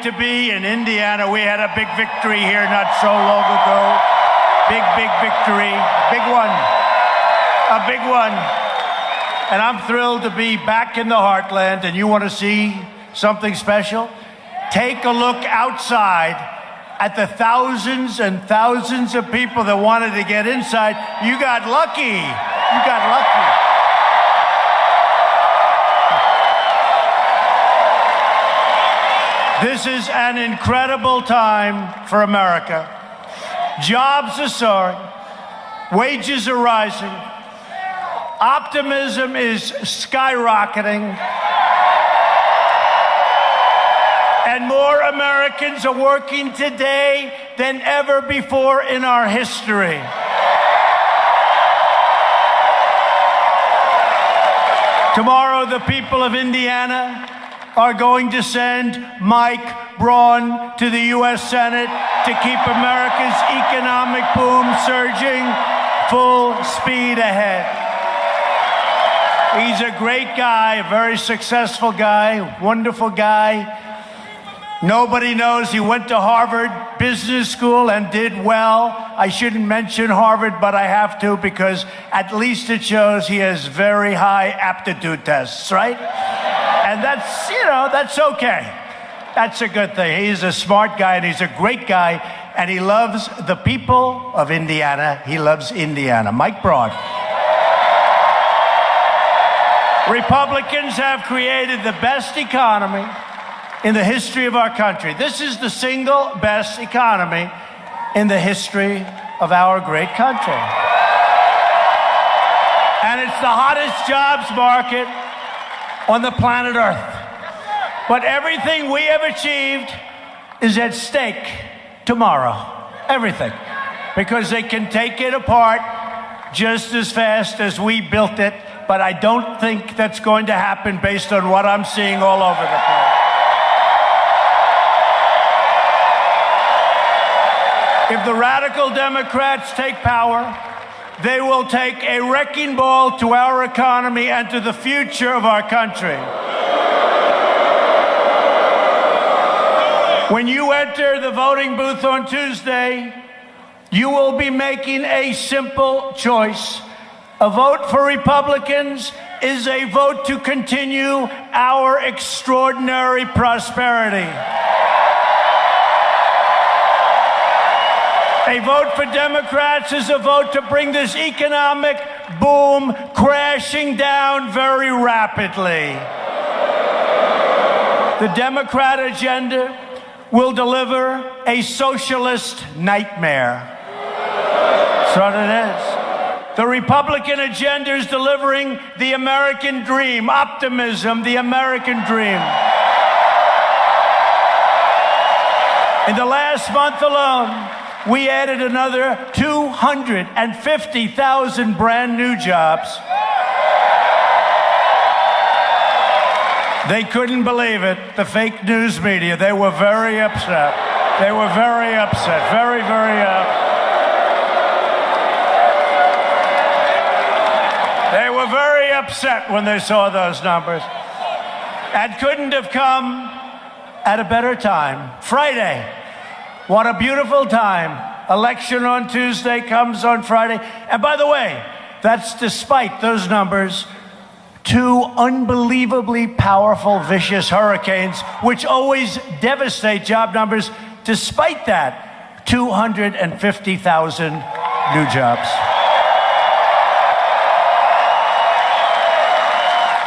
great to be in Indiana. We had a big victory here not so long ago. Big victory. Big one. A big one. And I'm thrilled to be back in the heartland. And you want to see something special? Take a look outside at the thousands and thousands of people that wanted to get inside. You got lucky. You got lucky. This is an incredible time for America. Jobs are soaring. Wages are rising. Optimism is skyrocketing. And more Americans are working today than ever before in our history. Tomorrow, the people of Indiana are going to send Mike Braun to the U.S. Senate to keep America's economic boom surging full speed ahead. He's a great guy, a very successful guy, wonderful guy. Nobody knows he went to Harvard Business School and did well. I shouldn't mention Harvard, but I have to because at least it shows he has very high aptitude tests, right? And that's, that's okay. That's a good thing. He's a smart guy and he's a great guy and he loves the people of Indiana. He loves Indiana. Mike Braun. Republicans have created the best economy in the history of our country. This is the single best economy in the history of our great country. And it's the hottest jobs market on the planet Earth. But everything we have achieved is at stake tomorrow. Everything. Because they can take it apart just as fast as we built it. But I don't think that's going to happen based on what I'm seeing all over the place. If the radical Democrats take power, they will take a wrecking ball to our economy and to the future of our country. When you enter the voting booth on Tuesday, you will be making a simple choice. A vote for Republicans is a vote to continue our extraordinary prosperity. A vote for Democrats is a vote to bring this economic boom crashing down very rapidly. The Democrat agenda will deliver a socialist nightmare. That's what it is. The Republican agenda is delivering the American dream, optimism, the American dream. In the last month alone, we added another 250,000 brand new jobs. They couldn't believe it, the fake news media. They were very upset. They were very upset, very upset. They were very upset when they saw those numbers. And couldn't have come at a better time. Friday. What a beautiful time. Election on Tuesday comes on Friday. And by the way, that's despite those numbers, two unbelievably powerful, vicious hurricanes, which always devastate job numbers. Despite that, 250,000 new jobs.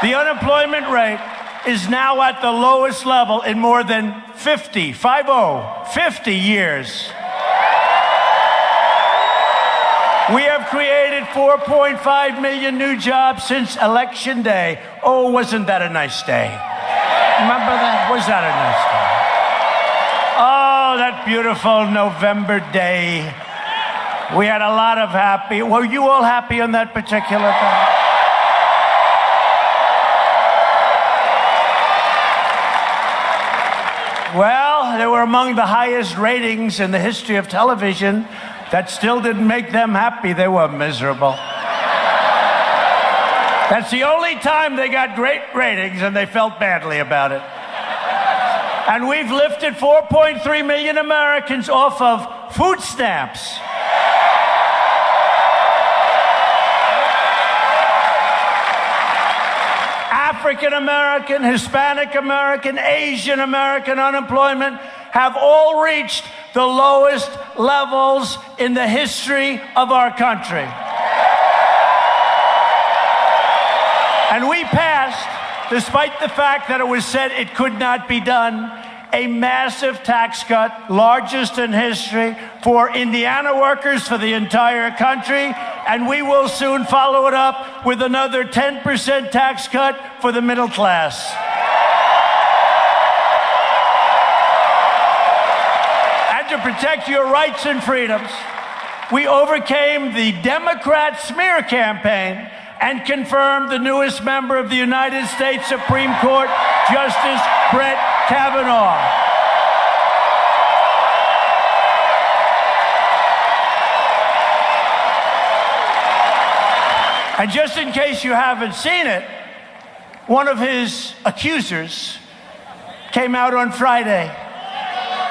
The unemployment rate is now at the lowest level in more than 50 years. We have created 4.5 million new jobs since Election Day. Oh, wasn't that a nice day? Remember that? Was that a nice day? Oh, that beautiful November day. We had a lot of happy. Were you all happy on that particular day? Well, they were among the highest ratings in the history of television. That still didn't make them happy. They were miserable. That's the only time they got great ratings and they felt badly about it. And we've lifted 4.3 million Americans off of food stamps. African American, Hispanic American, Asian American unemployment have all reached the lowest levels in the history of our country. And we passed, despite the fact that it was said it could not be done, a massive tax cut, largest in history, for Indiana workers, for the entire country, and we will soon follow it up with another 10% tax cut for the middle class. And to protect your rights and freedoms, we overcame the Democrat smear campaign and confirmed the newest member of the United States Supreme Court, Justice Brett Kavanaugh. And just in case you haven't seen it, one of his accusers came out on Friday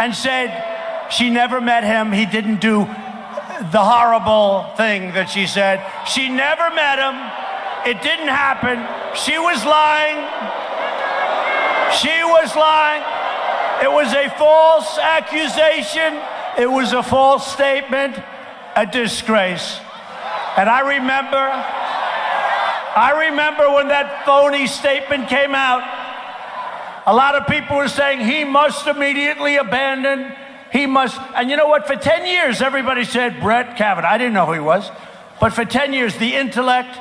and said she never met him. He didn't do the horrible thing that she said. She never met him. It didn't happen. She was lying. She was lying. It was a false accusation. It was a false statement, a disgrace. And I remember when that phony statement came out, a lot of people were saying he must immediately abandon. He must. And you know what? For 10 years, everybody said Brett Kavanaugh. I didn't know who he was. But for 10 years, the intellect,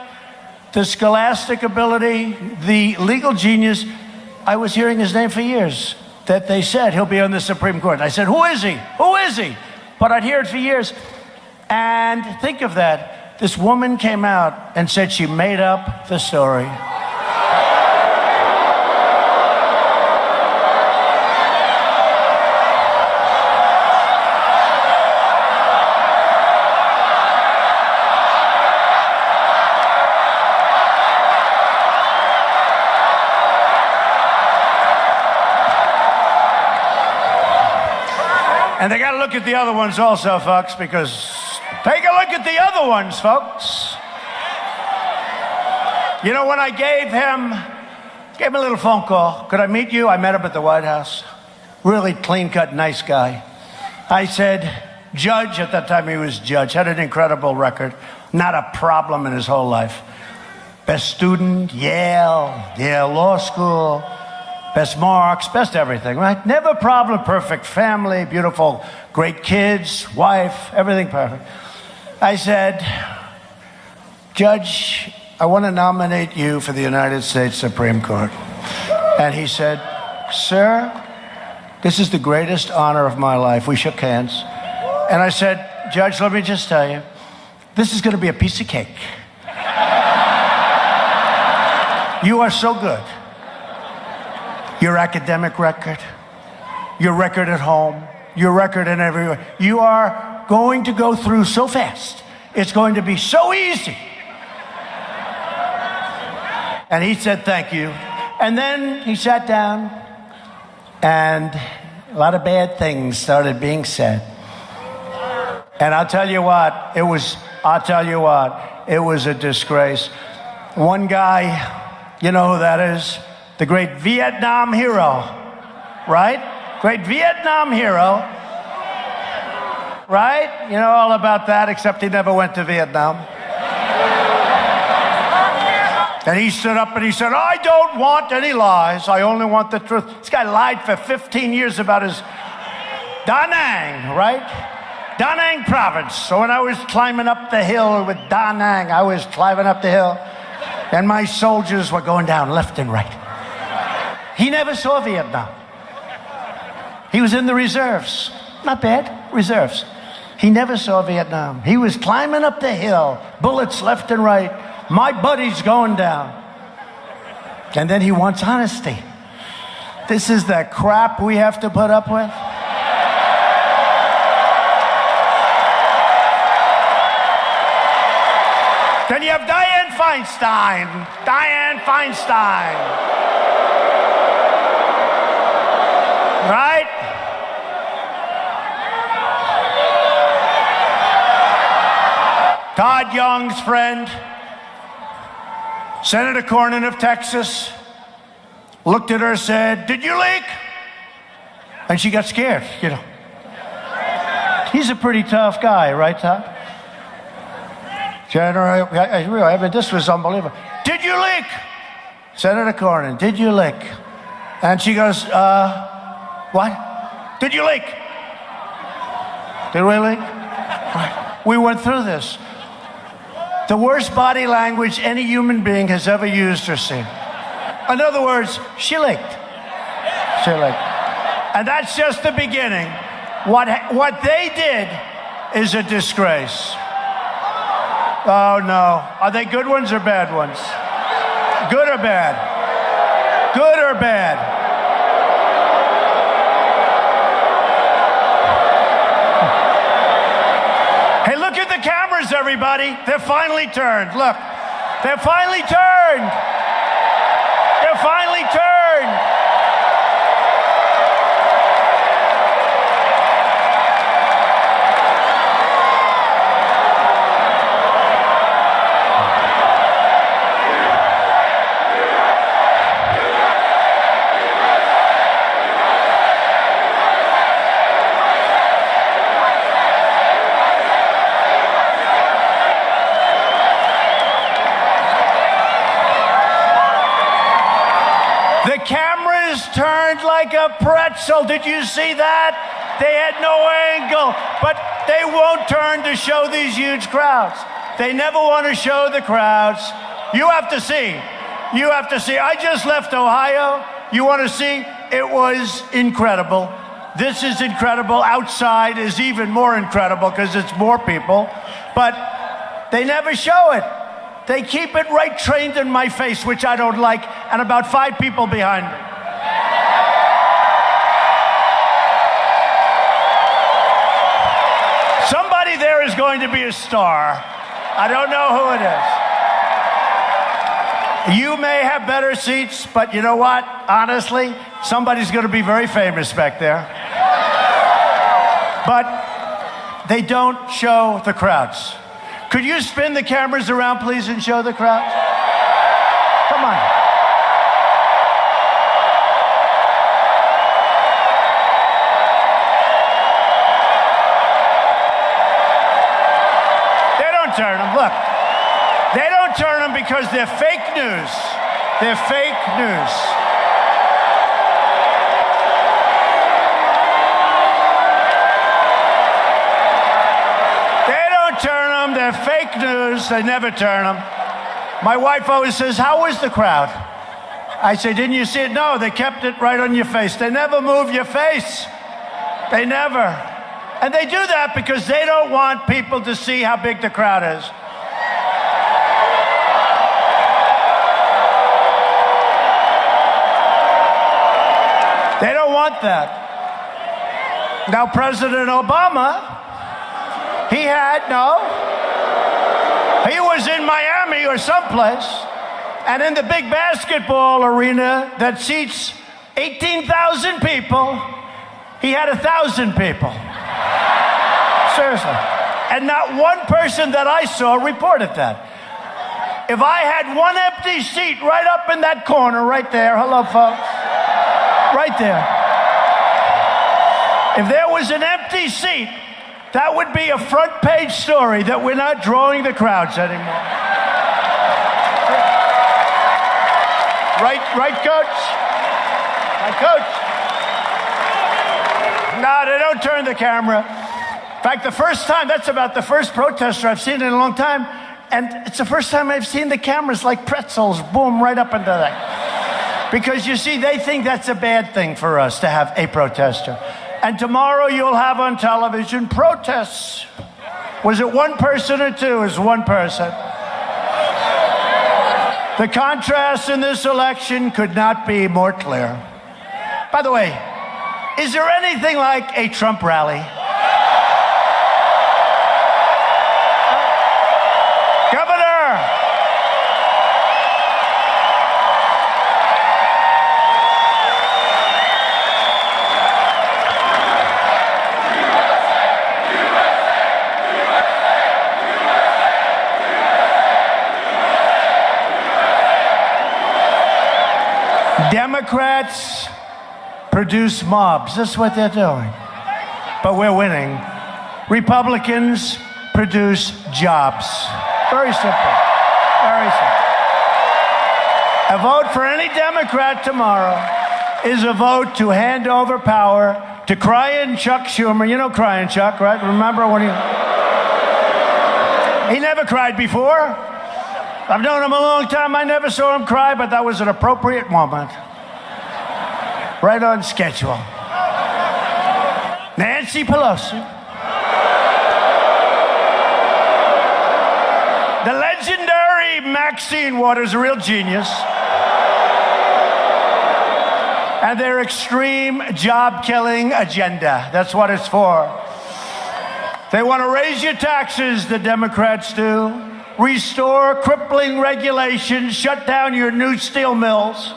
the scholastic ability, the legal genius, I was hearing his name for years, that they said he'll be on the Supreme Court. And I said, who is he? Who is he? But I'd hear it for years. And think of that. This woman came out and said she made up the story. And they got to look at the other ones also, folks, because take a look at the other ones, folks. You know, when I gave him a little phone call, could I meet you? I met him at the White House. Really clean-cut, nice guy. I said, Judge, at that time he was judge, had an incredible record, not a problem in his whole life. Best student, Yale Law School. Best marks, best everything, right? Never a problem, perfect family, beautiful, great kids, wife, everything perfect. I said, Judge, I want to nominate you for the United States Supreme Court. And he said, Sir, this is the greatest honor of my life. We shook hands. And I said, Judge, let me just tell you, this is going to be a piece of cake. You are so good. Your academic record, your record at home, your record in everywhere. You are going to go through so fast. It's going to be so easy. And he said, thank you. And then he sat down and a lot of bad things started being said. And I'll tell you what, it was a disgrace. One guy, you know who that is? The great Vietnam hero, right? Great Vietnam hero, right? You know all about that, except he never went to Vietnam. And he stood up and he said, I don't want any lies. I only want the truth. This guy lied for 15 years about his Da Nang, right? Da Nang province. So when I was climbing up the hill with Da Nang, I was climbing up the hill, and my soldiers were going down left and right. He never saw Vietnam. He was in the reserves. Not bad, reserves. He never saw Vietnam. He was climbing up the hill, bullets left and right. My buddy's going down. And then he wants honesty. This is the crap we have to put up with. Then you have Dianne Feinstein. Dianne Feinstein. Todd Young's friend, Senator Cornyn of Texas, looked at her, said, "Did you leak?" And she got scared, you know. He's a pretty tough guy, right, Todd? General, I mean, this was unbelievable. "Did you leak?" Senator Cornyn, "Did you leak?" And she goes, "What? Did you leak?" Did we leak? We went through this. The worst body language any human being has ever used or seen. In other words, she leaked. She leaked. And that's just the beginning. What they did is a disgrace. Oh, no. Are they good ones or bad ones? Good or bad? Good or bad? Hey, look at the cameras, everybody. They're finally turned. Look. They're finally turned. They're finally turned. The cameras turned like a pretzel. Did you see that? They had no angle, but they won't turn to show these huge crowds. They never want to show the crowds. You have to see. You have to see. I just left Ohio. You want to see? It was incredible. This is incredible. Outside is even more incredible because it's more people, but they never show it. They keep it right trained in my face, which I don't like, and about 5 people behind me. Somebody there is going to be a star. I don't know who it is. You may have better seats, but you know what? Honestly, somebody's going to be very famous back there. But they don't show the crowds. Could you spin the cameras around, please, and show the crowd? Come on. They don't turn them. Look. They don't turn them because they're fake news. They're fake news. Turn them. They're fake news. They never turn them. My wife always says, "How was the crowd?" I say, "Didn't you see it?" "No, they kept it right on your face." They never move your face. They never. And they do that because they don't want people to see how big the crowd is. They don't want that. Now, President Obama, he was in Miami or someplace, and in the big basketball arena that seats 18,000 people, he had 1,000 people. Seriously. And not one person that I saw reported that. If I had one empty seat right up in that corner, right there, hello, folks, right there. If there was an empty seat, that would be a front page story that we're not drawing the crowds anymore. Right, Coach? Right, Coach? No, they don't turn the camera. In fact, that's about the first protester I've seen in a long time, and it's the first time I've seen the cameras like pretzels, boom, right up into that. Because you see, they think that's a bad thing for us to have a protester. And tomorrow you'll have on television protests. Was it one person or two? It was one person. The contrast in this election could not be more clear. By the way, is there anything like a Trump rally? Governor! Democrats produce mobs. That's what they're doing. But we're winning. Republicans produce jobs. Very simple. Very simple. A vote for any Democrat tomorrow is a vote to hand over power to crying Chuck Schumer. You know crying Chuck, right? Remember when he never cried before. I've known him a long time. I never saw him cry, but that was an appropriate moment. Right on schedule. Nancy Pelosi. The legendary Maxine Waters, a real genius. And their extreme job-killing agenda. That's what it's for. They want to raise your taxes, the Democrats do. Restore crippling regulations, shut down your new steel mills,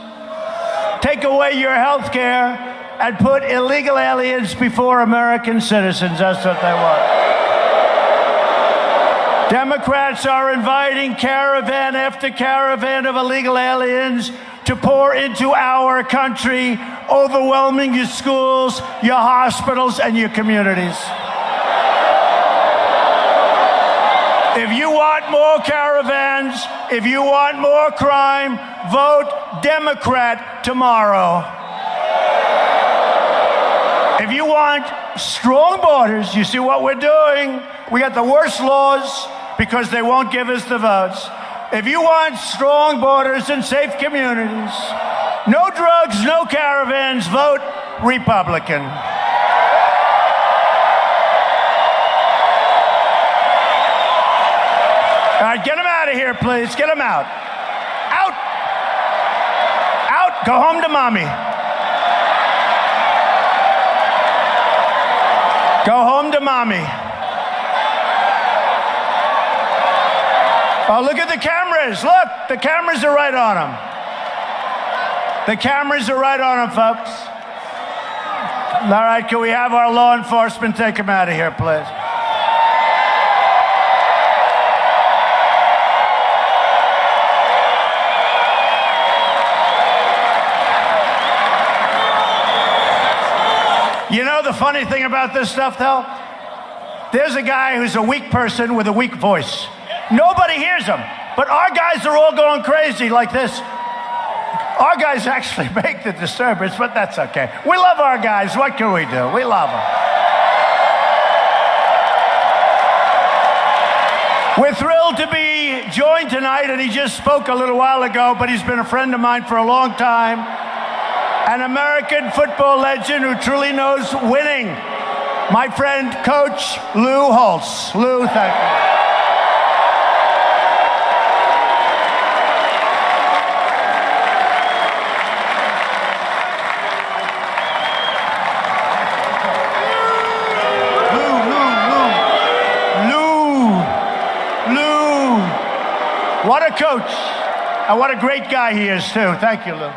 take away your health care, and put illegal aliens before American citizens. That's what they want. Democrats are inviting caravan after caravan of illegal aliens to pour into our country, overwhelming your schools, your hospitals, and your communities. If you want more caravans, if you want more crime, vote Democrat tomorrow. If you want strong borders, you see what we're doing? We got the worst laws because they won't give us the votes. If you want strong borders and safe communities, no drugs, no caravans, vote Republican. All right, get them out of here, please. Get them out. Out. Out. Go home to mommy. Go home to mommy. Oh, look at the cameras. Look, the cameras are right on them. The cameras are right on them, folks. All right, can we have our law enforcement take them out of here, please? You know the funny thing about this stuff, though? There's a guy who's a weak person with a weak voice. Nobody hears him, but our guys are all going crazy like this. Our guys actually make the disturbance, but that's okay. We love our guys. What can we do? We love them. We're thrilled to be joined tonight, and he just spoke a little while ago, but he's been a friend of mine for a long time. An American football legend who truly knows winning. My friend, Coach Lou Holtz. Lou, thank you. What a coach, and what a great guy he is, too. Thank you, Lou.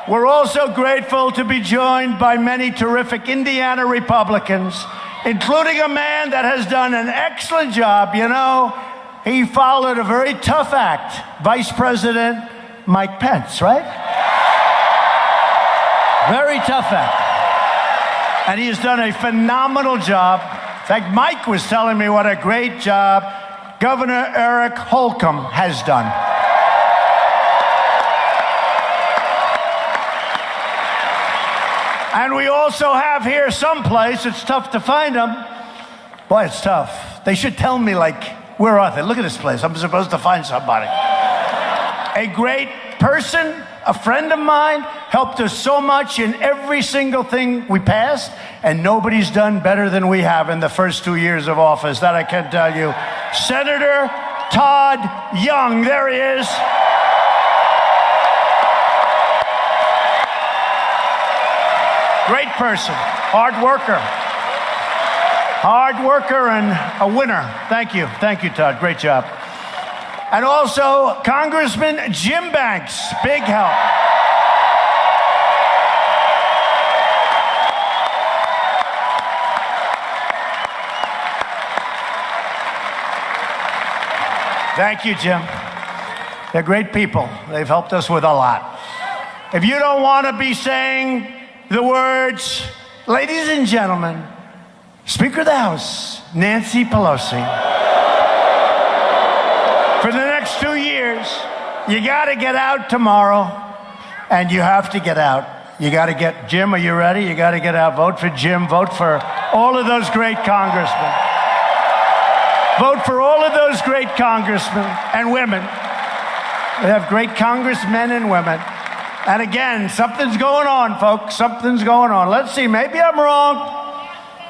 We're also grateful to be joined by many terrific Indiana Republicans, including a man that has done an excellent job. You know, he followed a very tough act, Vice President Mike Pence, right? Very tough act. And he has done a phenomenal job. In fact, Mike was telling me what a great job Governor Eric Holcomb has done. And we also have here someplace, it's tough to find them. Boy, it's tough. They should tell me, like, where are they? Look at this place. I'm supposed to find somebody. A great person, a friend of mine, helped us so much in every single thing we passed, and nobody's done better than we have in the first 2 years of office. That I can tell you. Senator Todd Young, there he is. Great person, hard worker and a winner. Thank you, Todd, great job. And also Congressman Jim Banks, big help. Thank you, Jim. They're great people. They've helped us with a lot. if you don't want to be saying the words, ladies and gentlemen, Speaker of the House, Nancy Pelosi, for the next 2 years, you got to get out tomorrow, and you have to get out. You got to get, Jim, are you ready? You got to get out. Vote for Jim. Vote for all of those great congressmen. Vote for all of those great congressmen and women. We have great congressmen and women. And again, something's going on, folks. Something's going on. Let's see. Maybe I'm wrong.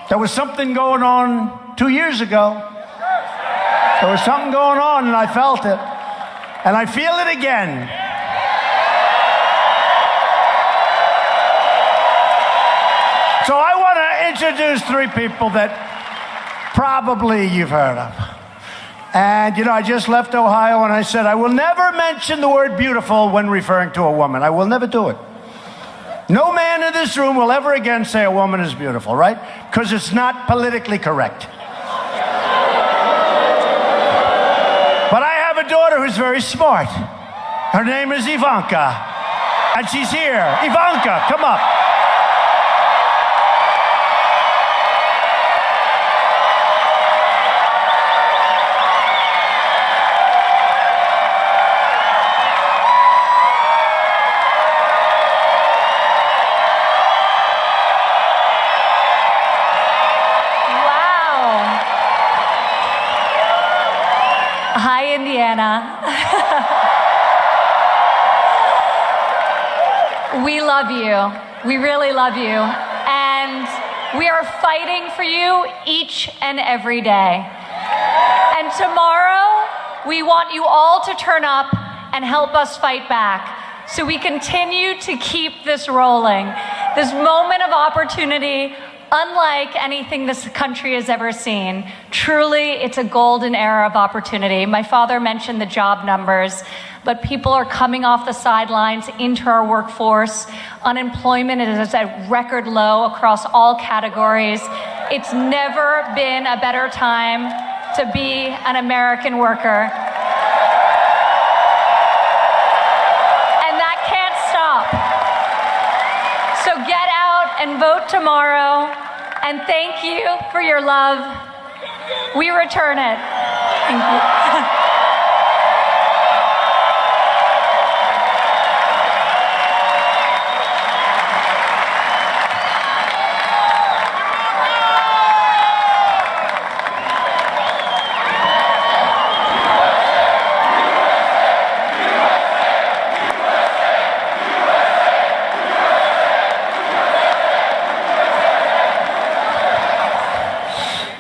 There was something going on 2 years ago. There was something going on, and I felt it. And I feel it again. So I want to introduce 3 people that probably you've heard of. And, you know, I just left Ohio, and I said, I will never mention the word beautiful when referring to a woman. I will never do it. No man in this room will ever again say a woman is beautiful, right? Because it's not politically correct. But I have a daughter who's very smart. Her name is Ivanka. And she's here. Ivanka, come up. Hi, Indiana. We love you. We really love you. And we are fighting for you each and every day. And tomorrow, we want you all to turn up and help us fight back so we continue to keep this rolling. This moment of opportunity, unlike anything this country has ever seen. Truly, it's a golden era of opportunity. My father mentioned the job numbers, but people are coming off the sidelines into our workforce. Unemployment is at record low across all categories. It's never been a better time to be an American worker. And that can't stop. So get out and vote tomorrow, and thank you for your love. We return it. Thank you.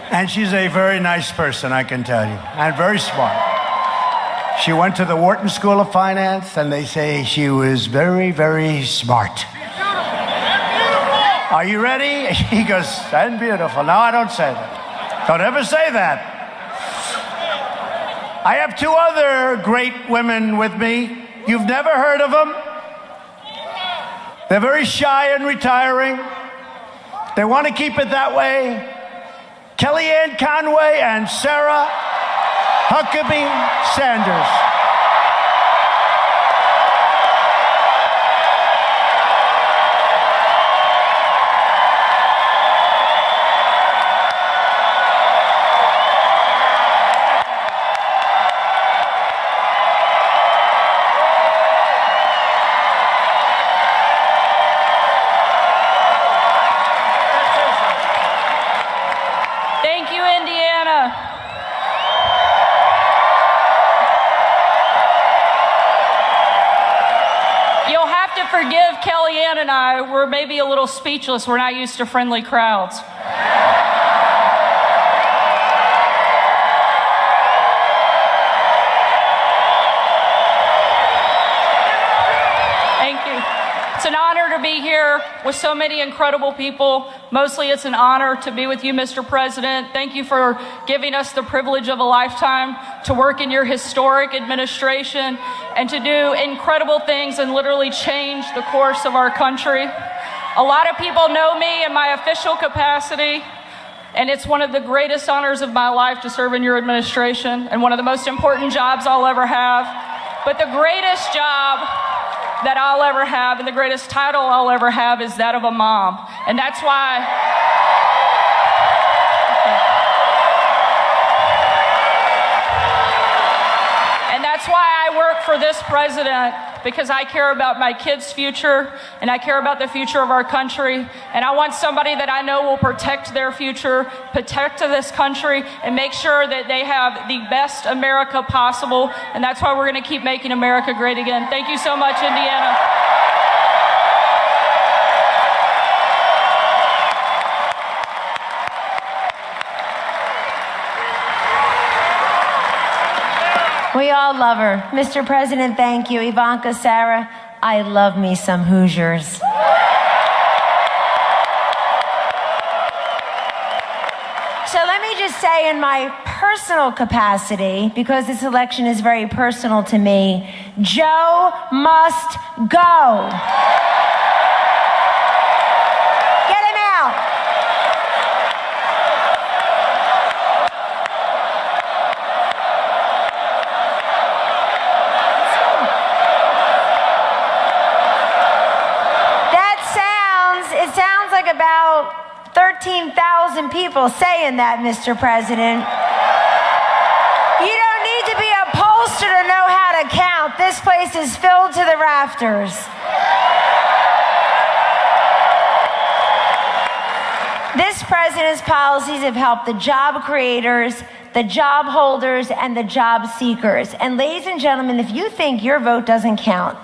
And she's a very nice person, I can tell you, and very smart. She went to the Wharton School of Finance, and they say she was very, very smart. Are you ready? He goes, and beautiful. No, I don't say that. Don't ever say that. I have 2 other great women with me. You've never heard of them. They're very shy and retiring. They want to keep it that way. Kellyanne Conway and Sarah Huckabee Sanders. Thank you, Indiana. You'll have to forgive Kellyanne and I. We're maybe a little speechless. We're not used to friendly crowds. Thank you. It's an honor to be here with so many incredible people. Mostly it's an honor to be with you, Mr. President. Thank you for giving us the privilege of a lifetime to work in your historic administration and to do incredible things and literally change the course of our country. A lot of people know me in my official capacity, and it's one of the greatest honors of my life to serve in your administration and one of the most important jobs I'll ever have. But the greatest job that I'll ever have, and the greatest title I'll ever have is that of a mom. And that's why I work for this president, because I care about my kids' future and I care about the future of our country. And I want somebody that I know will protect their future, protect this country, and make sure that they have the best America possible. And that's why we're going to keep making America great again. Thank you so much, Indiana. We all love her. Mr. President, thank you. Ivanka, Sarah, I love me some Hoosiers. So let me just say, in my personal capacity, because this election is very personal to me, Joe must go. Get him out. It sounds like about 13,000 people saying that, Mr. President. You don't need to be a pollster to know how to count. This place is filled to the rafters. This president's policies have helped the job creators, the job holders, and the job seekers. And ladies and gentlemen, if you think your vote doesn't count,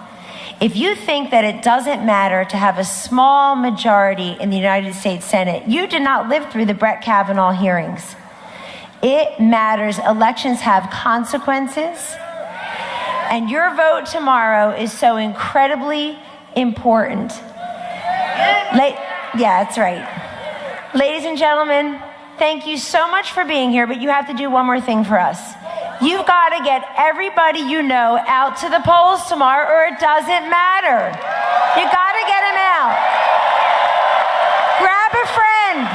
if you think that it doesn't matter to have a small majority in the United States Senate, you did not live through the Brett Kavanaugh hearings. It matters. Elections have consequences. And your vote tomorrow is so incredibly important. Yeah, that's right. Ladies and gentlemen, thank you so much for being here, but you have to do one more thing for us. You've got to get everybody you know out to the polls tomorrow, or it doesn't matter. You got to get them out. Grab a friend.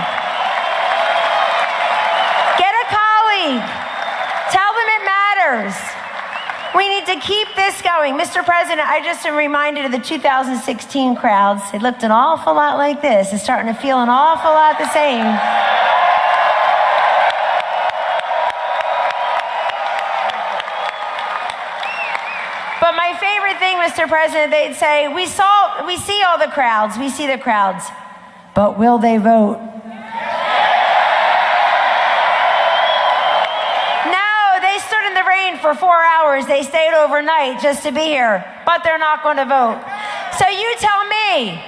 Get a colleague. Tell them it matters. We need to keep this going. Mr. President, I just am reminded of the 2016 crowds. It looked an awful lot like this. It's starting to feel an awful lot the same. But my favorite thing, Mr. President, they'd say, we see all the crowds, we see the crowds, but will they vote? No, they stood in the rain for 4 hours. They stayed overnight just to be here, but they're not going to vote. So you tell me,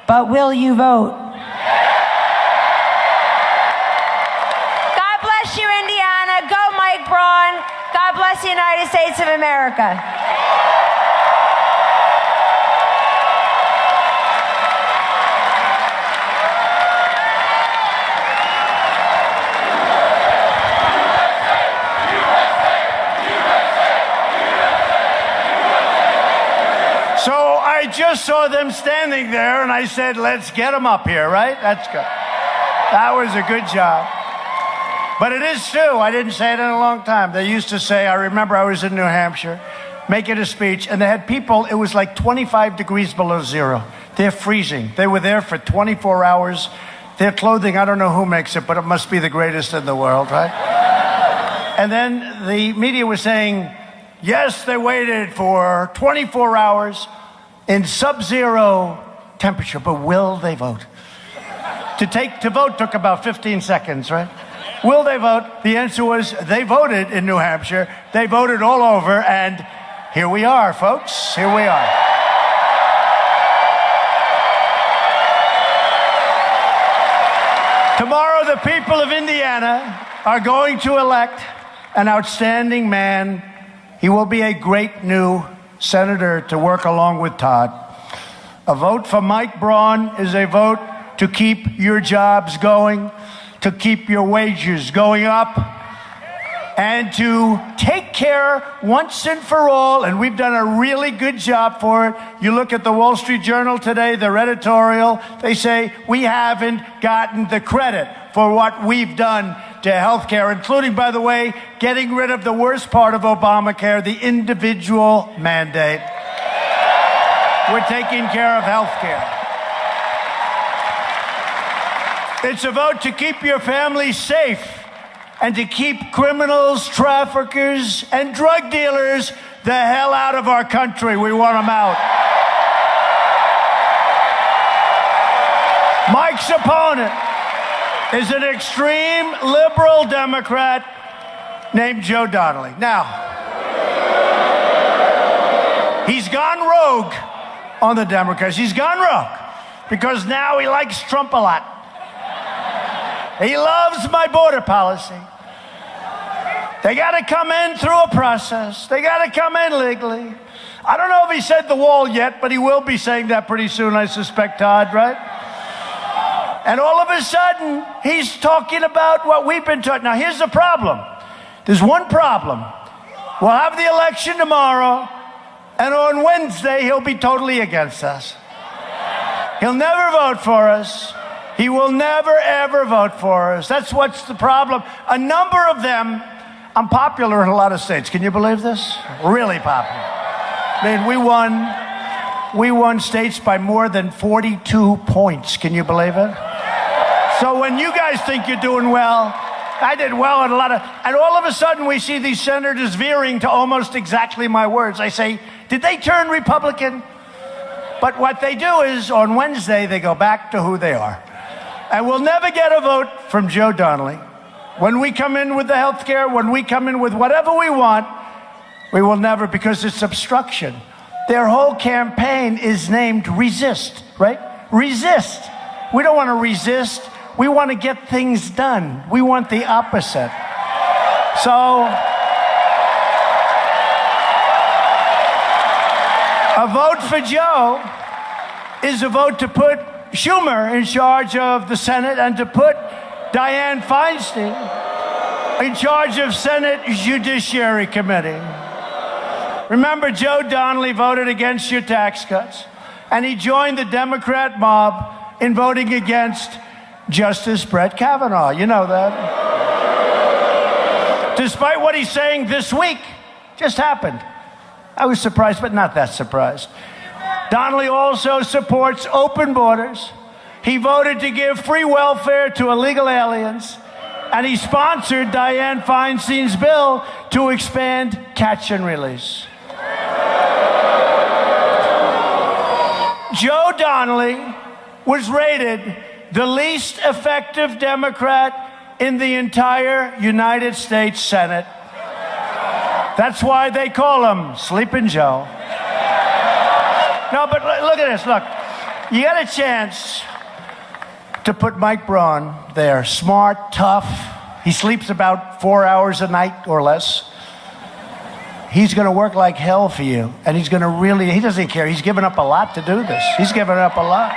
but will you vote? God bless you, Indiana. Go, Mike Braun. God bless the United States of America. So I just saw them standing there, and I said, let's get them up here, right? That's good. That was a good job. But it is true. I didn't say it in a long time. They used to say, I remember I was in New Hampshire making a speech, and they had people, it was like 25 degrees below zero. They're freezing. They were there for 24 hours. Their clothing, I don't know who makes it, but it must be the greatest in the world, right? And then the media was saying, yes, they waited for 24 hours in sub-zero temperature, but will they vote? To vote took about 15 seconds, right? Will they vote? The answer was they voted in New Hampshire. They voted all over, and here we are, folks. Here we are. Tomorrow, the people of Indiana are going to elect an outstanding man. He will be a great new senator to work along with Todd. A vote for Mike Braun is a vote to keep your jobs going, to keep your wages going up, and to take care once and for all, and we've done a really good job for it. You look at the Wall Street Journal today, their editorial, they say we haven't gotten the credit for what we've done to healthcare, including, by the way, getting rid of the worst part of Obamacare, the individual mandate. We're taking care of health care. It's a vote to keep your family safe and to keep criminals, traffickers, and drug dealers the hell out of our country. We want them out. Mike's opponent is an extreme liberal Democrat named Joe Donnelly. Now, he's gone rogue on the Democrats. He's gone rogue because now he likes Trump a lot. He loves my border policy. They got to come in through a process. They got to come in legally. I don't know if he said the wall yet, but he will be saying that pretty soon, I suspect, Todd, right? And all of a sudden, he's talking about what we've been talking. Now, here's the problem. There's one problem. We'll have the election tomorrow, and on Wednesday, he'll be totally against us. He'll never vote for us. He will never, ever vote for us. That's what's the problem. A number of them, I'm popular in a lot of states. Can you believe this? Really popular. I mean, we won states by more than 42 points. Can you believe it? So when you guys think you're doing well, I did well in a lot of, and all of a sudden we see these senators veering to almost exactly my words. I say, did they turn Republican? But what they do is on Wednesday, they go back to who they are. And we'll never get a vote from Joe Donnelly. When we come in with the health care, when we come in with whatever we want, we will never, because it's obstruction. Their whole campaign is named Resist, right? Resist. We don't want to resist. We want to get things done. We want the opposite. So, a vote for Joe is a vote to put Schumer in charge of the Senate and to put Dianne Feinstein in charge of Senate Judiciary Committee. Remember, Joe Donnelly voted against your tax cuts, and he joined the Democrat mob in voting against Justice Brett Kavanaugh. You know that. Despite what he's saying this week, just happened. I was surprised, but not that surprised. Donnelly also supports open borders. He voted to give free welfare to illegal aliens, and he sponsored Dianne Feinstein's bill to expand catch and release. Joe Donnelly was rated the least effective Democrat in the entire United States Senate. That's why they call him Sleeping Joe. No, but look at this. Look, you got a chance to put Mike Braun there. Smart, tough. He sleeps about 4 hours a night or less. He's going to work like hell for you. And he's going to really, he doesn't care. He's given up a lot to do this. He's given up a lot.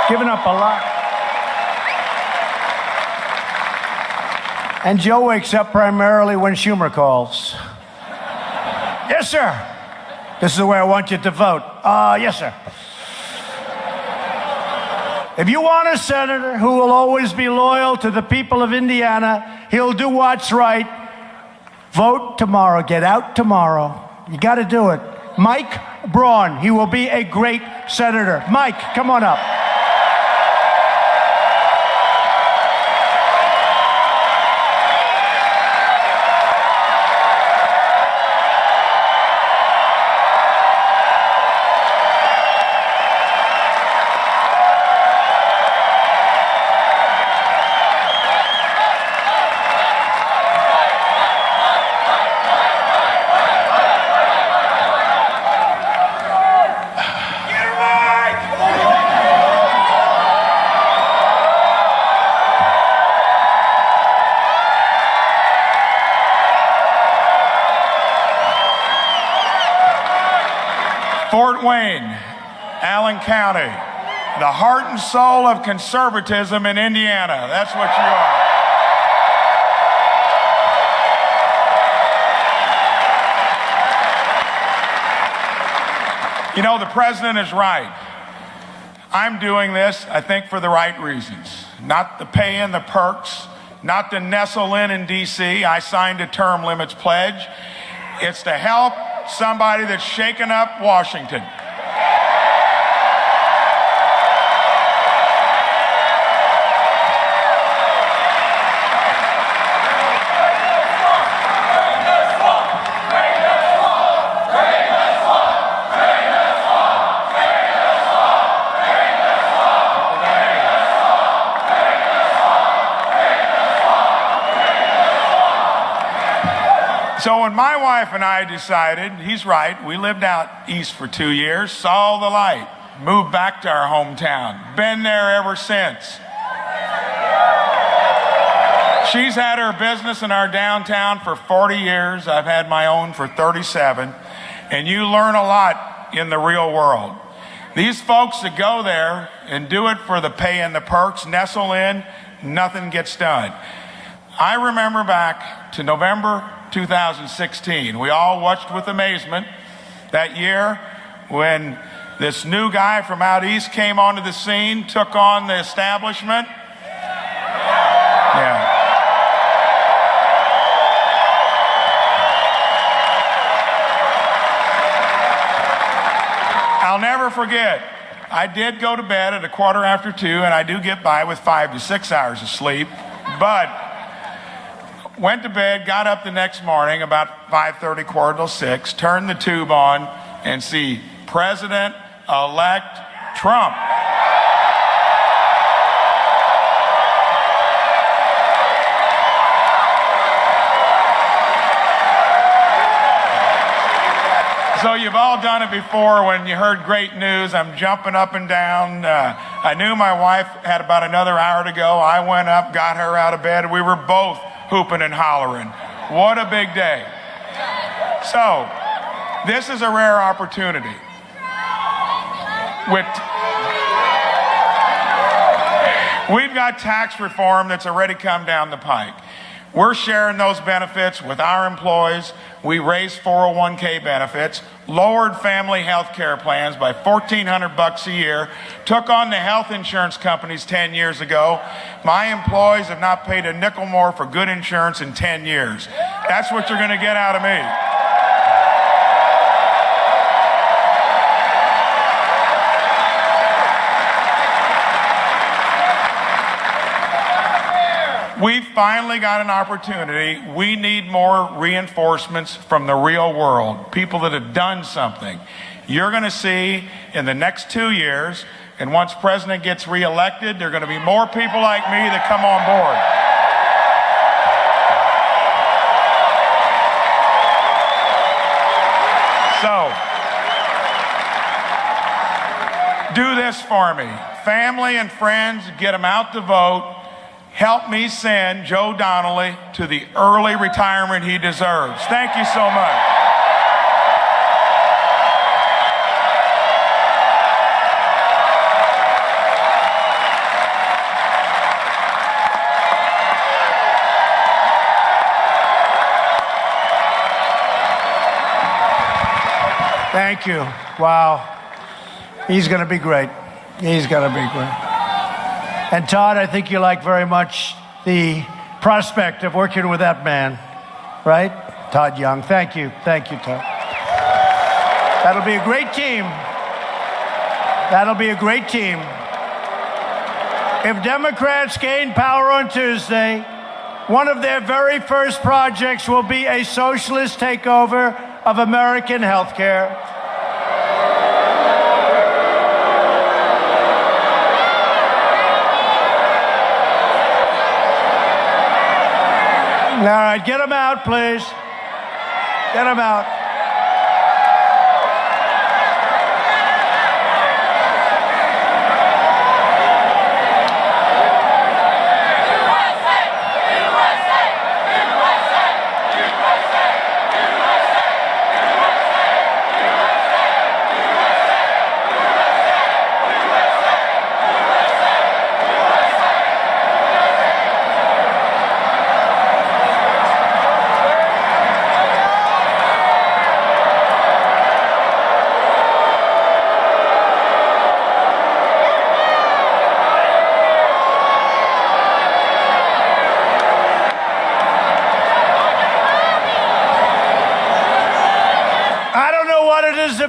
Given up a lot. And Joe wakes up primarily when Schumer calls. Yes, sir. This is the way I want you to vote. Yes, sir. If you want a senator who will always be loyal to the people of Indiana, he'll do what's right. Vote tomorrow. Get out tomorrow. You got to do it. Mike Braun. He will be a great senator. Mike, come on up. Fort Wayne, Allen County, the heart and soul of conservatism in Indiana. That's what you are. You know, the president is right. I'm doing this, I think, for the right reasons. Not the pay and the perks, not to nestle in D.C. I signed a term limits pledge. It's to help somebody that's shaken up Washington. So when my wife and I decided, he's right, we lived out east for 2 years, saw the light, moved back to our hometown, been there ever since. She's had her business in our downtown for 40 years. I've had my own for 37. And you learn a lot in the real world. These folks that go there and do it for the pay and the perks, nestle in, nothing gets done. I remember back to November 2016. We all watched with amazement that year when this new guy from out east came onto the scene, took on the establishment. Yeah. I'll never forget, I did go to bed at 2:15, and I do get by with 5 to 6 hours of sleep, but went to bed, got up the next morning about 5:30, 5:45, turned the tube on, and see President-elect Trump. So you've all done it before. When you heard great news, I'm jumping up and down. I knew my wife had about another hour to go. I went up, got her out of bed. We were both hooping and hollering. What a big day. So, this is a rare opportunity. We've got tax reform that's already come down the pike. We're sharing those benefits with our employees. We raised 401k benefits, lowered family health care plans by $1,400 a year, took on the health insurance companies 10 years ago. My employees have not paid a nickel more for good insurance in 10 years. That's what you're going to get out of me. We finally got an opportunity. We need more reinforcements from the real world, people that have done something. You're going to see in the next 2 years, and once President gets reelected, there are going to be more people like me that come on board. So, do this for me. Family and friends, get them out to vote. Help me send Joe Donnelly to the early retirement he deserves. Thank you so much. Thank you. Wow. He's going to be great. He's going to be great. And Todd, I think you like very much the prospect of working with that man, right? Todd Young. Thank you. Thank you, Todd. That'll be a great team. That'll be a great team. If Democrats gain power on Tuesday, one of their very first projects will be a socialist takeover of American health care. All right, get them out, please. Get them out.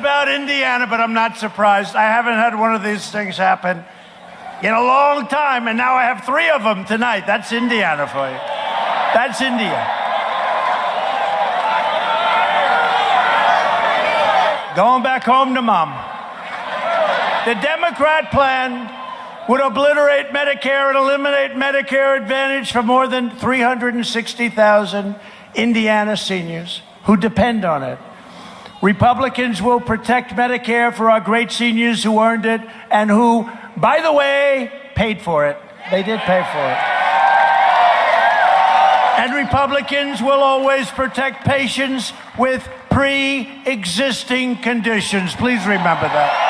about Indiana, but I'm not surprised. I haven't had one of these things happen in a long time, and now I have 3 of them tonight. That's Indiana for you. That's India. Going back home to mom. The Democrat plan would obliterate Medicare and eliminate Medicare Advantage for more than 360,000 Indiana seniors who depend on it. Republicans will protect Medicare for our great seniors who earned it and who, by the way, paid for it. They did pay for it. And Republicans will always protect patients with pre-existing conditions. Please remember that.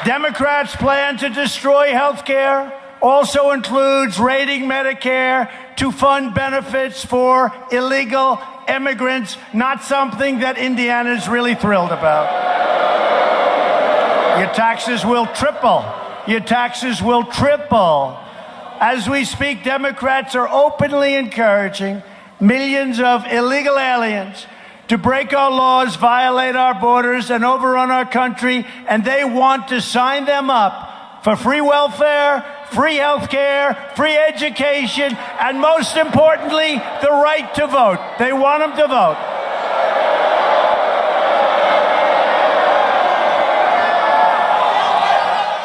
Democrats' plan to destroy health care also includes raiding Medicare to fund benefits for illegal immigrants, not something that Indiana is really thrilled about. Your taxes will triple. Your taxes will triple. As we speak, Democrats are openly encouraging millions of illegal aliens to break our laws, violate our borders, and overrun our country, and they want to sign them up for free welfare, free health care, free education, and most importantly, the right to vote. They want them to vote.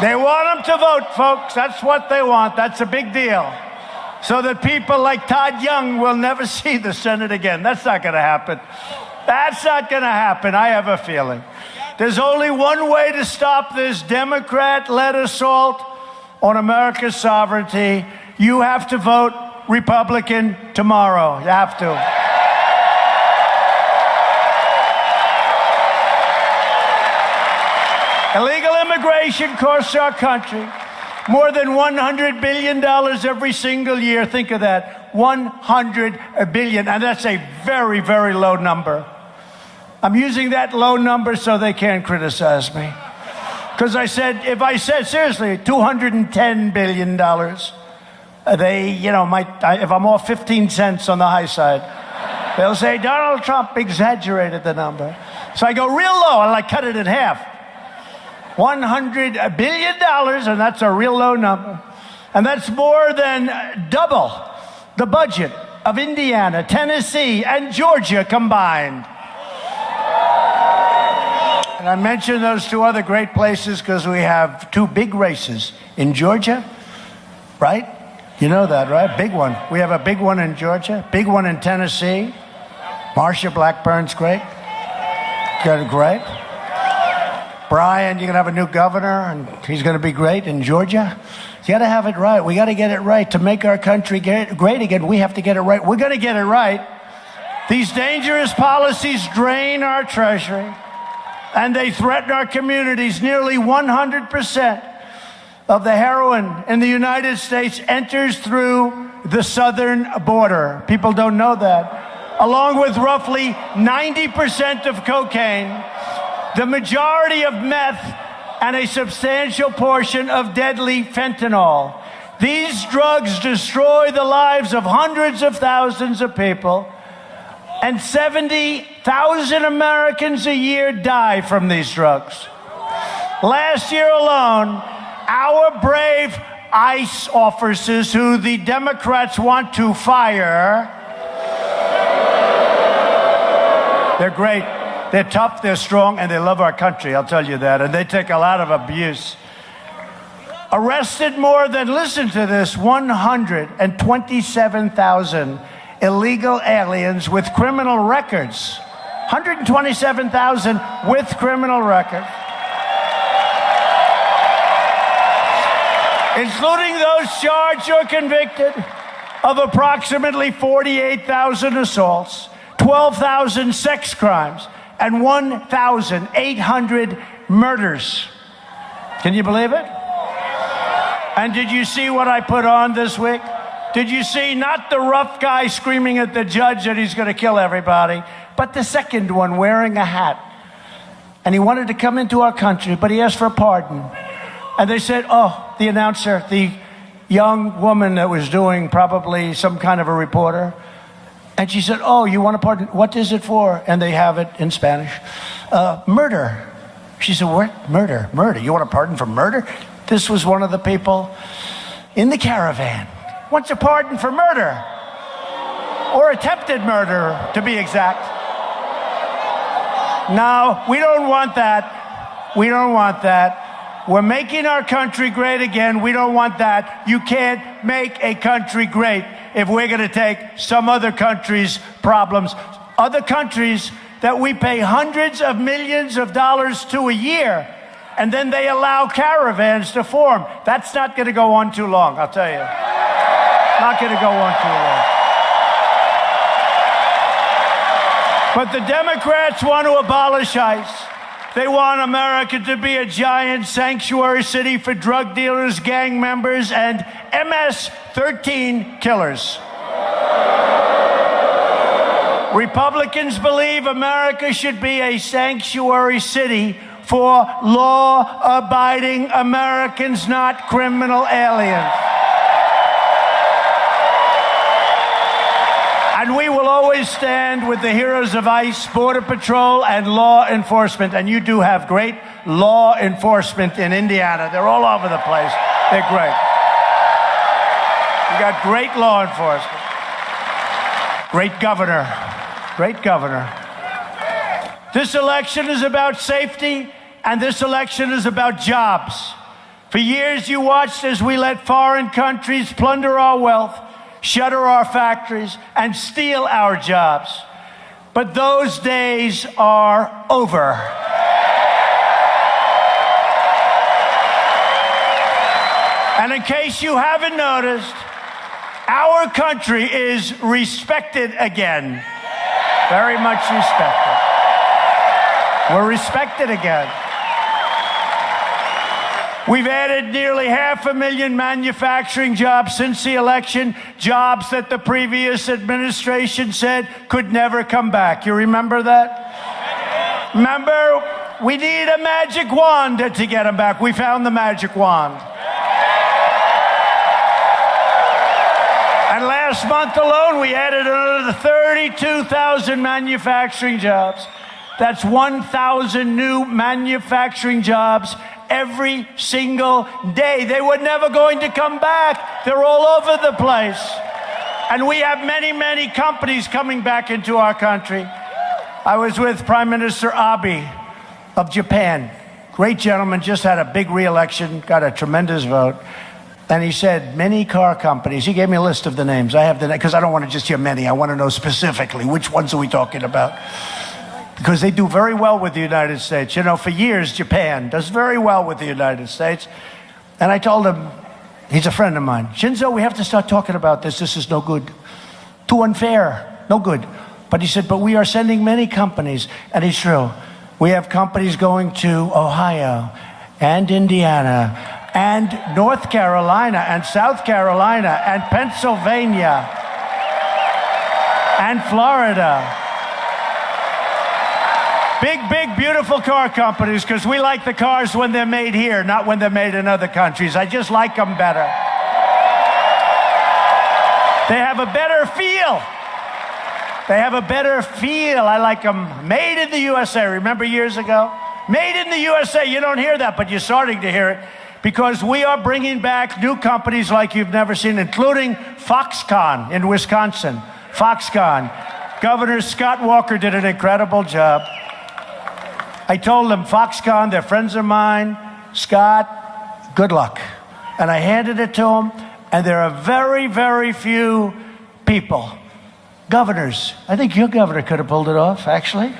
They want them to vote, folks. That's what they want. That's a big deal. So that people like Todd Young will never see the Senate again. That's not going to happen. That's not going to happen, I have a feeling. There's only one way to stop this Democrat-led assault on America's sovereignty. You have to vote Republican tomorrow. You have to. Illegal immigration costs our country more than $100 billion every single year. Think of that. $100 billion. And that's a very, very low number. I'm using that low number so they can't criticize me. Because if I said, seriously, $210 billion, they, if I'm off 15 cents on the high side, they'll say, Donald Trump exaggerated the number. So I go real low, and I cut it in half. $100 billion, and that's a real low number. And that's more than double the budget of Indiana, Tennessee, and Georgia combined. And I mentioned those 2 other great places because we have 2 big races in Georgia, right? You know that, right? Big one. We have a big one in Georgia, big one in Tennessee. Marsha Blackburn's great. Great. Brian, you're going to have a new governor, and he's going to be great in Georgia. You got to have it right. We got to get it right. To make our country great again, we have to get it right. We're going to get it right. These dangerous policies drain our treasury, and they threaten our communities. Nearly 100% of the heroin in the United States enters through the southern border. People don't know that. Along with roughly 90% of cocaine, the majority of meth, and a substantial portion of deadly fentanyl. These drugs destroy the lives of hundreds of thousands of people, and 70,000 Americans a year die from these drugs. Last year alone, our brave ICE officers, who the Democrats want to fire, they're great. They're tough, they're strong, and they love our country, I'll tell you that. And they take a lot of abuse. Arrested more than, listen to this, 127,000 illegal aliens with criminal records. 127,000 with criminal records. Including those charged or convicted of approximately 48,000 assaults, 12,000 sex crimes, and 1,800 murders. Can you believe it? And did you see what I put on this week? Did you see not the rough guy screaming at the judge that he's going to kill everybody, but the second one wearing a hat? And he wanted to come into our country, but he asked for a pardon. And they said, oh, the announcer, the young woman that was doing probably some kind of a reporter, And she said, oh, you want a pardon? What is it for? And they have it in Spanish. Murder. She said, what? Murder. You want a pardon for murder? This was one of the people in the caravan. Wants a pardon for murder. Or attempted murder, to be exact. No, we don't want that. We don't want that. We're making our country great again. We don't want that. You can't make a country great if we're going to take some other country's problems. Other countries that we pay hundreds of millions of dollars to a year, and then they allow caravans to form. That's not going to go on too long, I'll tell you. Not going to go on too long. But the Democrats want to abolish ICE. They want America to be a giant sanctuary city for drug dealers, gang members, and MS-13 killers. Republicans believe America should be a sanctuary city for law-abiding Americans, not criminal aliens. And we will always stand with the heroes of ICE, Border Patrol, and law enforcement. And you do have great law enforcement in Indiana. They're all over the place. They're great. You got great law enforcement. Great governor. Great governor. This election is about safety, and this election is about jobs. For years, you watched as we let foreign countries plunder our wealth, shutter our factories, and steal our jobs. But those days are over. And in case you haven't noticed, our country is respected again. Very much respected. We're respected again. We've added nearly 500,000 manufacturing jobs since the election, jobs that the previous administration said could never come back. You remember that? Remember, we need a magic wand to get them back. We found the magic wand. And last month alone, we added another 32,000 manufacturing jobs. That's 1,000 new manufacturing jobs every single day. They were never going to come back. They're all over the place. And we have many, many companies coming back into our country. I was with Prime Minister Abe of Japan. Great gentleman, just had a big re-election, got a tremendous vote. And he said, many car companies, he gave me a list of the names. I have the name, because I don't want to just hear many. I want to know specifically, which ones are we talking about? Because they do very well with the United States. You know, for years, Japan does very well with the United States. And I told him, he's a friend of mine, Shinzo, we have to start talking about this. This is no good. Too unfair. No good. But he said, but we are sending many companies. And it's true. We have companies going to Ohio and Indiana and North Carolina and South Carolina and Pennsylvania and Florida. Big, big, beautiful car companies, because we like the cars when they're made here, not when they're made in other countries. I just like them better. They have a better feel. They have a better feel. I like them made in the USA. Remember years ago? Made in the USA. You don't hear that, but you're starting to hear it. Because we are bringing back new companies like you've never seen, including Foxconn in Wisconsin. Foxconn. Governor Scott Walker did an incredible job. I told them, Foxconn, they're friends of mine. Scott, good luck. And I handed it to him, and there are very, very few people, governors. I think your governor could have pulled it off, actually.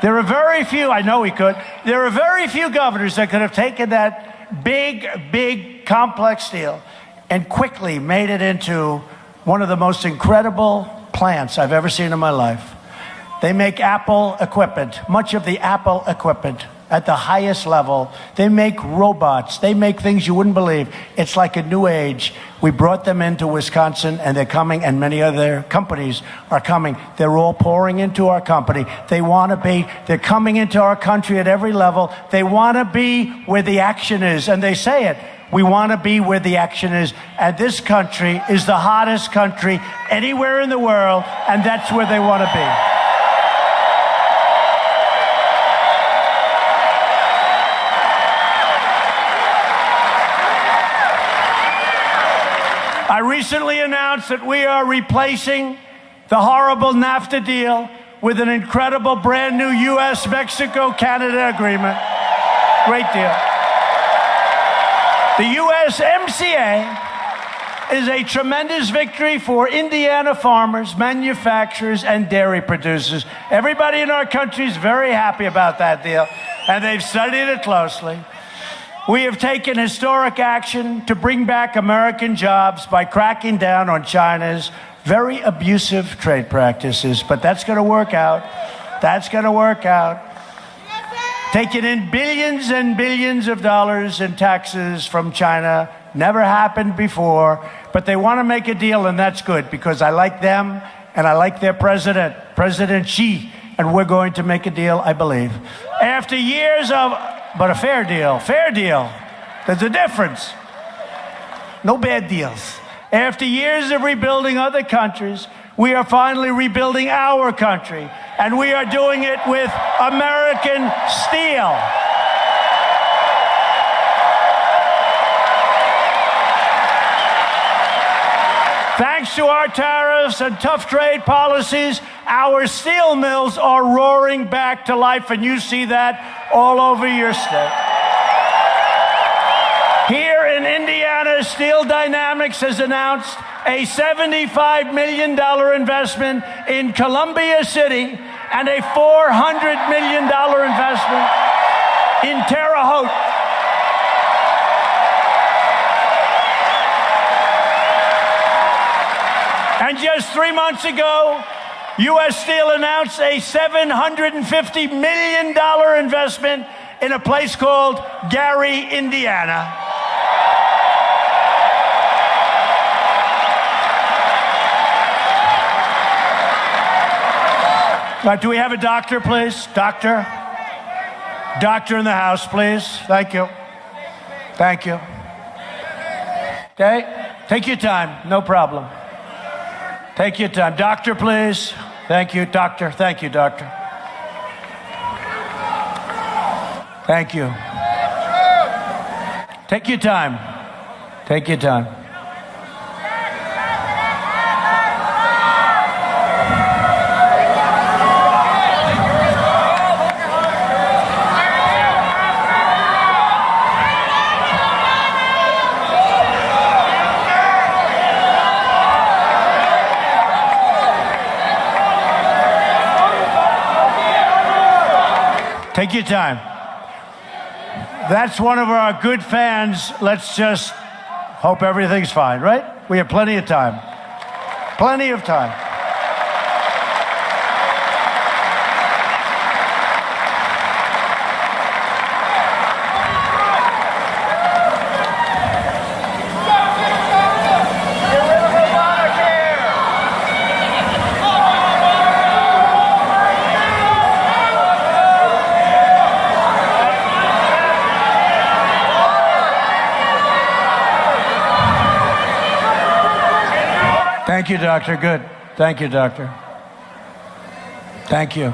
There are very few, I know he could, there are very few governors that could have taken that big, big, complex deal and quickly made it into one of the most incredible plants I've ever seen in my life. They make Apple equipment, much of the Apple equipment at the highest level. They make robots. They make things you wouldn't believe. It's like a new age. We brought them into Wisconsin, and they're coming, and many other companies are coming. They're all pouring into our company. They want to be, they're coming into our country at every level. They want to be where the action is, and they say it. We want to be where the action is. And this country is the hottest country anywhere in the world, and that's where they want to be. I recently announced that we are replacing the horrible NAFTA deal with an incredible brand new U.S.-Mexico-Canada agreement. Great deal. The USMCA is a tremendous victory for Indiana farmers, manufacturers, and dairy producers. Everybody in our country is very happy about that deal, and they've studied it closely. We have taken historic action to bring back American jobs by cracking down on China's very abusive trade practices, but that's going to work out. That's going to work out. Taking in billions and billions of dollars in taxes from China never happened before, but they want to make a deal, and that's good because I like them and I like their president, President Xi, and we're going to make a deal, I believe. After years of, but a fair deal, there's a difference. No bad deals. After years of rebuilding other countries, we are finally rebuilding our country, and we are doing it with American steel. Thanks to our tariffs and tough trade policies, our steel mills are roaring back to life, and you see that all over your state. Here in Indiana, Steel Dynamics has announced a $75 million investment in Columbia City and a $400 million investment in Terre Haute. And just 3 months ago, U.S. Steel announced a $750 million investment in a place called Gary, Indiana. Do we have a doctor, please? Doctor? Doctor in the house, please. Thank you. Thank you. Okay? Take your time. No problem. Take your time. Doctor, please. Thank you, doctor. Thank you, doctor. Thank you. Take your time. Take your time. Take your time. That's one of our good fans. Let's just hope everything's fine, right? We have plenty of time. Plenty of time. Thank you, doctor. Good. Thank you, doctor. Thank you.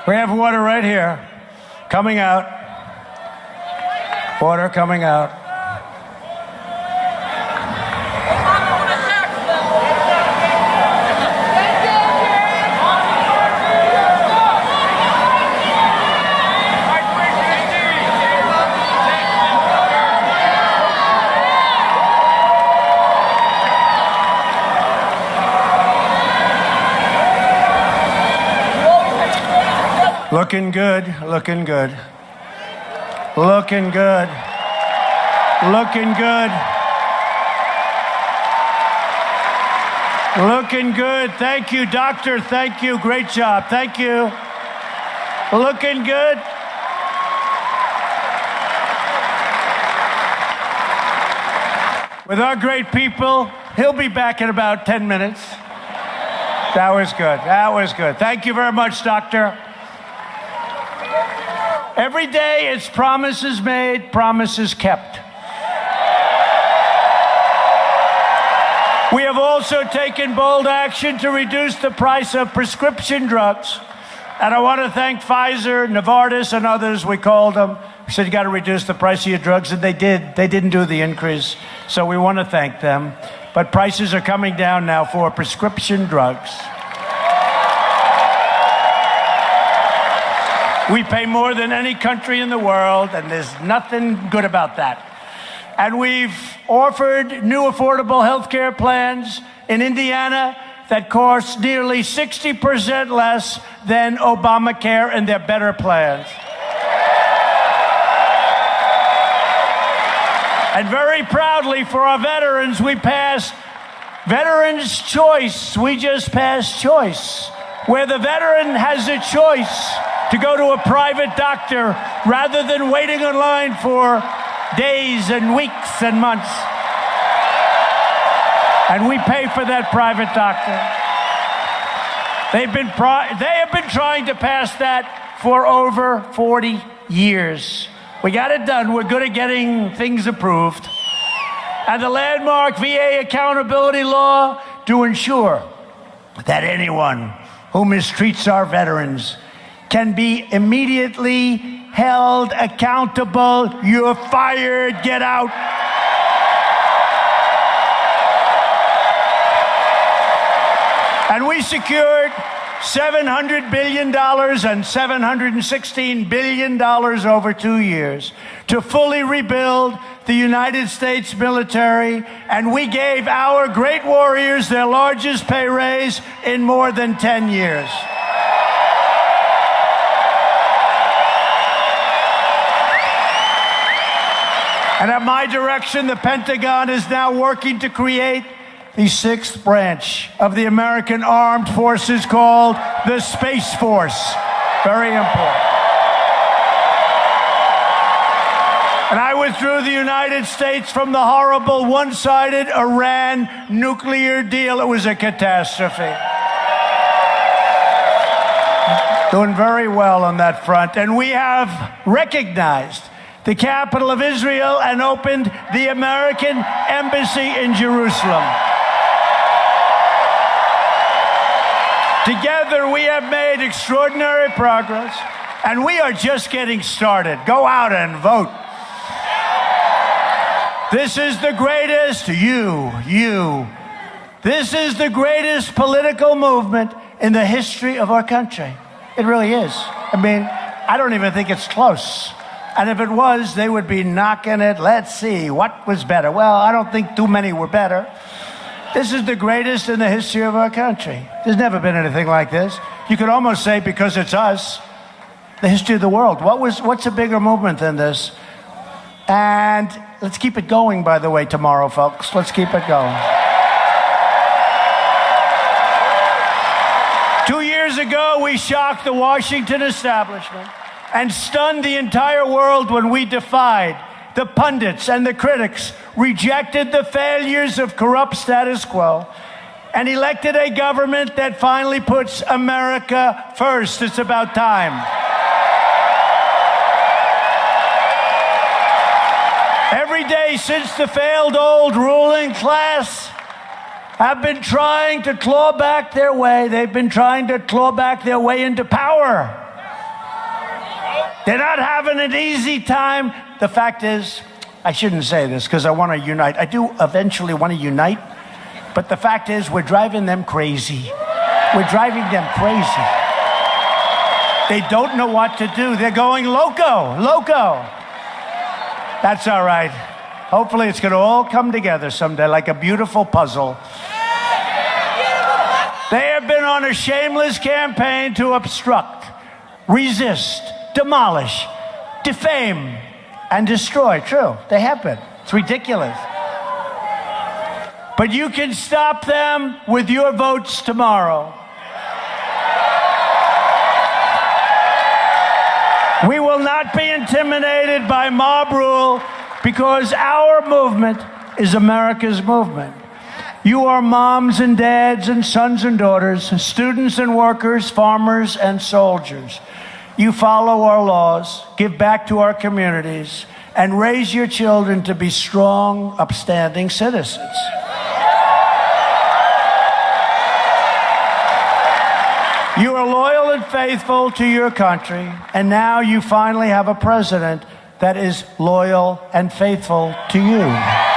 We have water right here, coming out. Water coming out. Looking good, looking good. Looking good. Looking good. Looking good. Thank you, doctor. Thank you. Great job. Thank you. Looking good. With our great people, he'll be back in about 10 minutes. That was good. That was good. Thank you very much, doctor. Every day it's promises made, promises kept. We have also taken bold action to reduce the price of prescription drugs. And I want to thank Pfizer, Novartis, and others. We called them. We said, you got to reduce the price of your drugs, and they did. They didn't do the increase. So we want to thank them. But prices are coming down now for prescription drugs. We pay more than any country in the world, and there's nothing good about that. And we've offered new affordable health care plans in Indiana that cost nearly 60% less than Obamacare, and they're better plans. And very proudly for our veterans, we passed Veterans Choice. We just passed Choice, where the veteran has a choice to go to a private doctor rather than waiting in line for days and weeks and months. And we pay for that private doctor. They have been trying to pass that for over 40 years. We got it done. We're good at getting things approved. And the landmark VA accountability law to ensure that anyone who mistreats our veterans can be immediately held accountable. You're fired. Get out. And we secured $700 billion and $716 billion over 2 years to fully rebuild the United States military, and we gave our great warriors their largest pay raise in more than 10 years. And at my direction, the Pentagon is now working to create the sixth branch of the American Armed Forces called the Space Force. Very important. And I withdrew the United States from the horrible one-sided Iran nuclear deal. It was a catastrophe. Doing very well on that front. And we have recognized the capital of Israel and opened the American Embassy in Jerusalem. Together, we have made extraordinary progress, and we are just getting started. Go out and vote. This is the greatest, this is the greatest political movement in the history of our country. It really is. I mean, I don't even think it's close. And if it was, they would be knocking it. Let's see, what was better? Well, I don't think too many were better. This is the greatest in the history of our country. There's never been anything like this. You could almost say, because it's us, the history of the world. What's a bigger movement than this? And let's keep it going, by the way, tomorrow, folks. Let's keep it going. 2 years ago, we shocked the Washington establishment and stunned the entire world when we defied the pundits and the critics, rejected the failures of corrupt status quo, and elected a government that finally puts America first. It's about time. Every day since the failed old ruling class have been trying to claw back their way, they've been trying to claw back their way into power. They're not having an easy time. The fact is, I shouldn't say this because I want to unite. I do eventually want to unite. But the fact is, we're driving them crazy. We're driving them crazy. They don't know what to do. They're going loco. That's all right. Hopefully it's going to all come together someday like a beautiful puzzle. They have been on a shameless campaign to obstruct, resist, demolish, defame, and destroy. True, they have been. It's ridiculous. But you can stop them with your votes tomorrow. We will not be intimidated by mob rule because our movement is America's movement. You are moms and dads and sons and daughters, students and workers, farmers and soldiers. You follow our laws, give back to our communities, and raise your children to be strong, upstanding citizens. You are loyal and faithful to your country, and now you finally have a president that is loyal and faithful to you.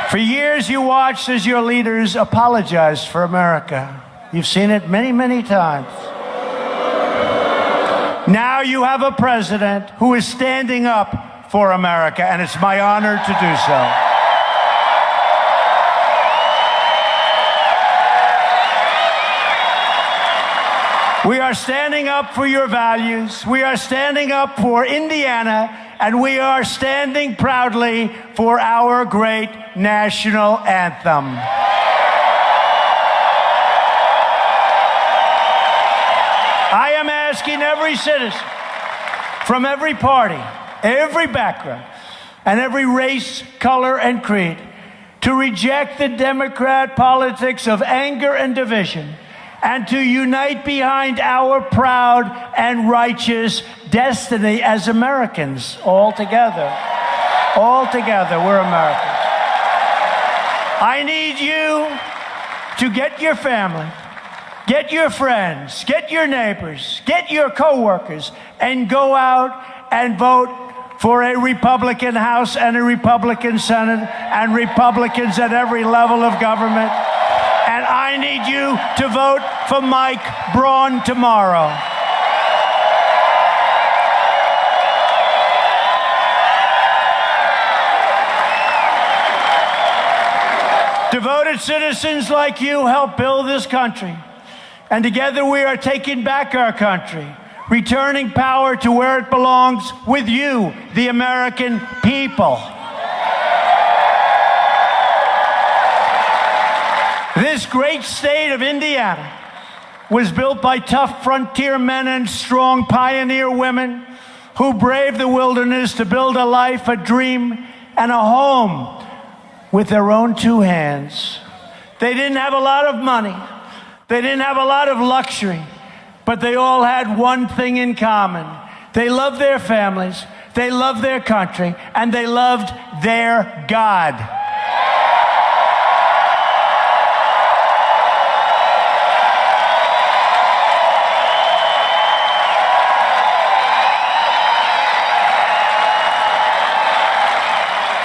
For years, you watched as your leaders apologized for America. You've seen it many, many times. Now you have a president who is standing up for America, and it's my honor to do so. We are standing up for your values. We are standing up for Indiana, and we are standing proudly for our great national anthem. I am asking every citizen from every party, every background, and every race, color, and creed to reject the Democrat politics of anger and division and to unite behind our proud and righteous destiny as Americans, all together. All together, we're Americans. I need you to get your family, get your friends, get your neighbors, get your coworkers, and go out and vote for a Republican House and a Republican Senate and Republicans at every level of government. And I need you to vote for Mike Braun tomorrow. Devoted citizens like you help build this country. And together we are taking back our country, returning power to where it belongs with you, the American people. This great state of Indiana was built by tough frontier men and strong pioneer women who braved the wilderness to build a life, a dream, and a home with their own two hands. They didn't have a lot of money. They didn't have a lot of luxury, but they all had one thing in common. They loved their families, they loved their country, and they loved their God.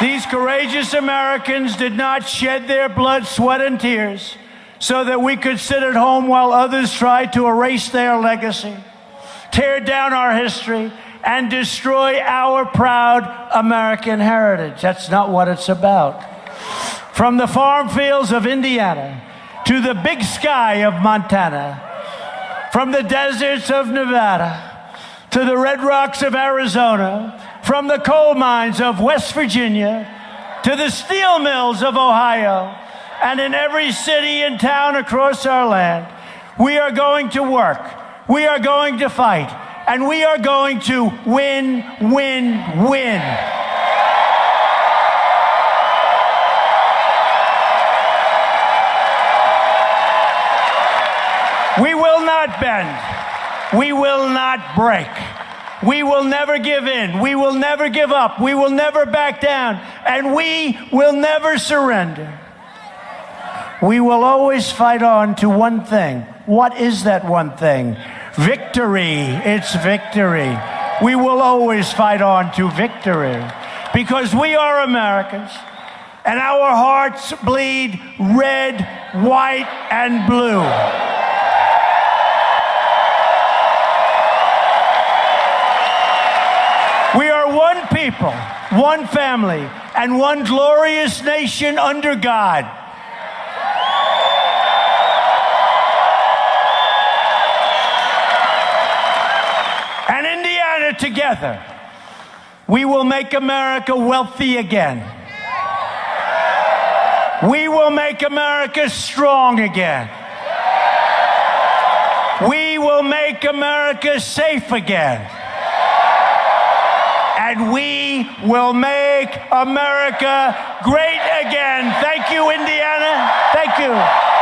These courageous Americans did not shed their blood, sweat, and tears so that we could sit at home while others tried to erase their legacy, tear down our history, and destroy our proud American heritage. That's not what it's about. From the farm fields of Indiana to the big sky of Montana, from the deserts of Nevada to the red rocks of Arizona, from the coal mines of West Virginia to the steel mills of Ohio, and in every city and town across our land, we are going to work, we are going to fight, and we are going to win, win, win. We will not bend. We will not break. We will never give in. We will never give up. We will never back down. And we will never surrender. We will always fight on to one thing. What is that one thing? Victory. It's victory. We will always fight on to victory because we are Americans and our hearts bleed red, white, and blue. We are one people, one family, and one glorious nation under God. together, we will make America wealthy again. We will make America strong again. We will make America safe again. And we will make America great again. Thank you, Indiana. Thank you.